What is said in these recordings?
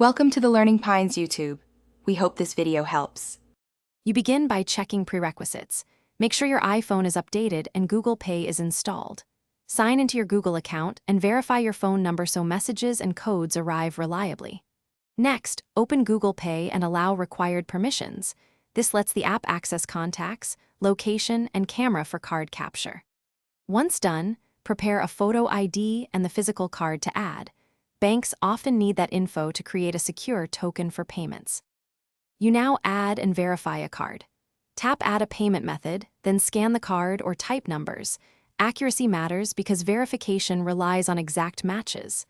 Welcome to the Learning Pines YouTube. We hope this video helps. You begin by checking prerequisites. Make sure your iPhone is updated and Google Pay is installed. Sign into your Google account and verify your phone number so messages and codes arrive reliably. Next, open Google Pay and allow required permissions. This lets the app access contacts, location, and camera for card capture. Once done, prepare a photo ID and the physical card to add. Banks often need that info to create a secure token for payments. You now add and verify a card. Tap Add a Payment Method, then scan the card or type numbers. Accuracy matters because verification relies on exact matches.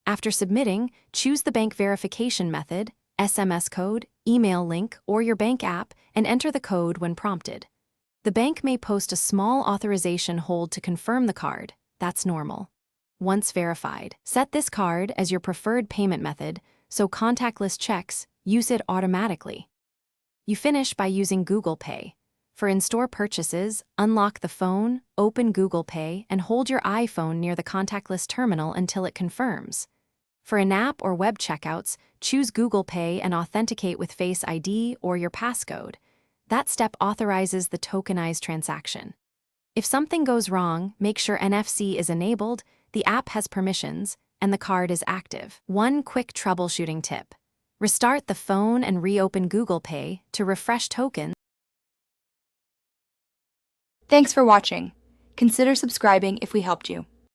After submitting, choose the bank verification method, SMS code, email link, or your bank app, and enter the code when prompted. The bank may post a small authorization hold to confirm the card. That's normal. Once verified, set this card as your preferred payment method so contactless checks use it automatically. You finish by using Google Pay. For in-store purchases, unlock the phone, open Google Pay, and hold your iPhone near the contactless terminal until it confirms. For in-app or web checkouts, choose Google Pay and authenticate with Face ID or your passcode. That step authorizes the tokenized transaction. If something goes wrong, make sure NFC is enabled, the app has permissions, and the card is active. One quick troubleshooting tip. Restart the phone and reopen Google Pay to refresh tokens. Thanks for watching. Consider subscribing if we helped you.